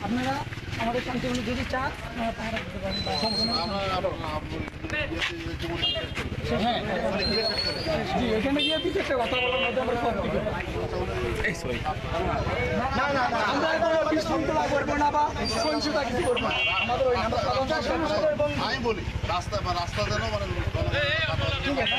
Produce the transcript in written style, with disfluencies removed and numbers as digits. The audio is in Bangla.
আপনারা আমাদের শান্তিপূর্ণ যদি চান আপনারা করতে পারেন। এখানে গিয়ে বিশেষ কথা বলার মধ্যে আমরা সব আমরা কোনো বিশৃঙ্খলা করবো না বা সহিংসতা কিছু করবো না। আমাদের ওই আমি বলি রাস্তা যেন মানে ঠিক আছে।